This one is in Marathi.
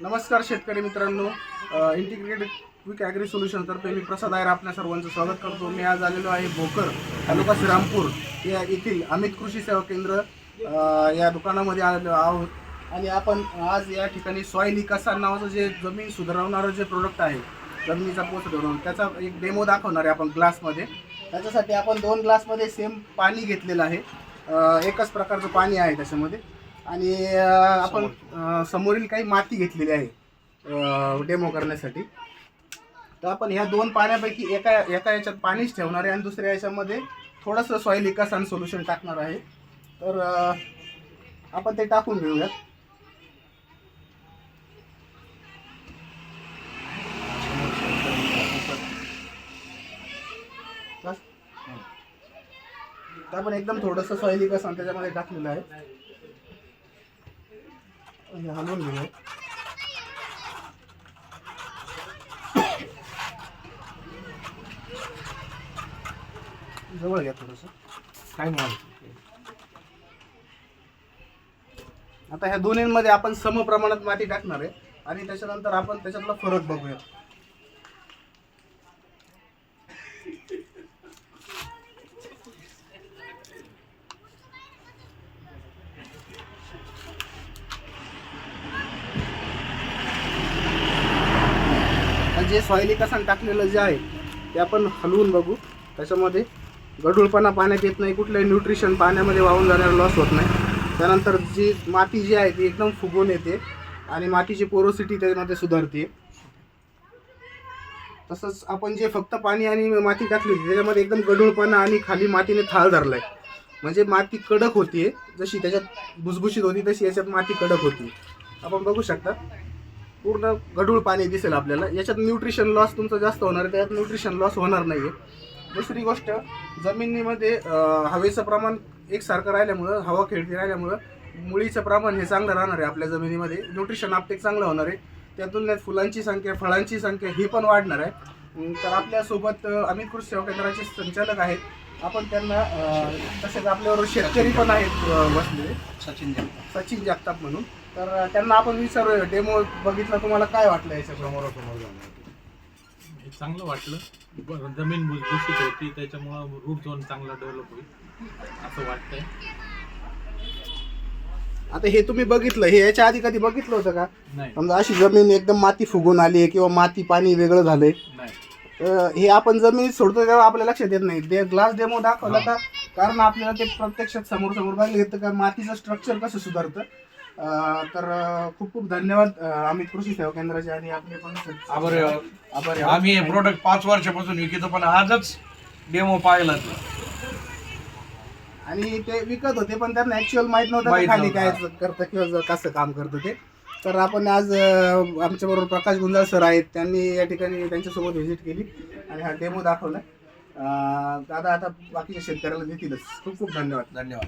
नमस्कार शेतकरी मित्रांनो, इंटिग्रेटेड क्विक ॲग्री सोल्युशन तर्फे मी प्रसाद आयर आपल्या सर्वांचं स्वागत करतो। मी आज आलेलो आहे भोकर तालुका श्रीरामपूर या येथील अमित कृषी सेवा केंद्र या दुकानामध्ये आलेलो आहोत आणि आपण आज या ठिकाणी सॉइल इकासा नावाचं जे जमीन सुधारवणारं जे प्रोडक्ट आहे, जमिनीचा पोत सुधारवणार त्याचा एक डेमो दाखवणार आहे आपण ग्लासमध्ये। त्याच्यासाठी आपण 2 ग्लासमध्ये सेम पाणी घेतलेलं आहे, एकच प्रकारचं पाणी आहे त्याच्यामध्ये आणि आपण समोरील काही माती घेतलेली आहे डेमो करण्यासाठी। तर आपण ह्या 2 पाण्यापैकी एका याच्यात पाणीच ठेवणार आहे आणि दुसऱ्या याच्यामध्ये थोडंसं सॉइल इकासान सोल्युशन टाकणार आहे। तर आपण ते टाकून घेऊयात। तर आपण एकदम थोडंसं सॉइल इकासान त्याच्यामध्ये टाकलेलं आहे, हलवून घेऊया। जवळ घ्या थोडंसं, काय नाही। आता ह्या दोन्हींमध्ये आपण सम प्रमाणात माती टाकणार आहे आणि त्याच्यानंतर आपण त्याच्यातला फरक बघूया। जे सॉइल इकासान टाकलेलं जे आहे ते आपण हलवून बघू। त्याच्यामध्ये गढूळपणा पाण्यात येत नाही, कुठलंही न्यूट्रिशन पाण्यामध्ये वाहून जाण्याला लॉस होत नाही। त्यानंतर जी माती जी आहे ती एकदम फुगून येते आणि मातीची पोरोसिटी त्यामध्ये सुधारते। तसंच आपण जे फक्त पाणी आणि माती टाकली त्याच्यामध्ये एकदम गढूळपणा आणि खाली मातीने थाळ धरलाय, म्हणजे माती कडक होतीये। जशी त्याच्यात भुसभुशीत होती तशी याच्यात माती कडक होती। आपण बघू शकता पूर्ण गढूळ पाणी दिसेल आपल्याला। याच्यात न्यूट्रिशन लॉस तुमचं जास्त होणार आहे, त्यात न्यूट्रिशन लॉस होणार नाही आहे। दुसरी गोष्ट, जमिनीमध्ये हवेचं प्रमाण एकसारखं राहिल्यामुळं, हवा खेळती राहिल्यामुळं मुळीचं प्रमाण हे चांगलं राहणार आहे आपल्या जमिनीमध्ये, न्यूट्रिशन अपटेक चांगलं होणार आहे। त्या तुलनेत फुलांची संख्या, फळांची संख्या ही पण वाढणार आहे। तर आपल्यासोबत अमित कृषी सेवा केंद्राचे संचालक आहेत, आपण त्यांना तसेच आपल्याबरोबर शेतकरी पण आहेत बसलेले, सचिन जगताप म्हणून। तर त्यांना आपण विचारूया, डेमो बघितला तुम्हाला काय वाटलं याच्या समोरासमोर जाणं? चांगलं वाटलं, जमीन भुसभुशीत होती त्याच्यामुळं रूट झोन चांगला डेव्हलप होईल असं वाटतंय। आता हे तुम्ही बघितलं, हे याच्या आधी कधी बघितलं होतं का? नाही, समजा अशी जमीन एकदम माती फुगून आली आहे किंवा माती पाणी वेगळं झालंय, हे आपण जमिनीत सोडतो तेव्हा आपल्या लक्षात येत नाही। ते ग्लास डेमो दाखवला का, कारण आपल्याला ते प्रत्यक्षात समोर बघायला येतं का मातीचं स्ट्रक्चर कसं सुधारतं। तर खूप खूप धन्यवाद अमित कृषी सेवा केंद्राचे आणि आपले पण आभारी। आम्ही हे प्रोडक्ट 5 वर्षापासून विकतो, पण आजच डेमो पाहिला आणि ते विकत होते पण त्यांना ऍक्च्युअल माहित नव्हतं खाली काय करतं किंवा कसं काम करतं ते। तर आपण आज आमच्याबरोबर प्रकाश गुंजाळ सर आहेत, त्यांनी या ठिकाणी त्यांच्यासोबत व्हिजिट केली आणि हा डेमो दाखवला। दादा आता बाकीच्या शेतकऱ्याला देतीलच। खूप खूप धन्यवाद।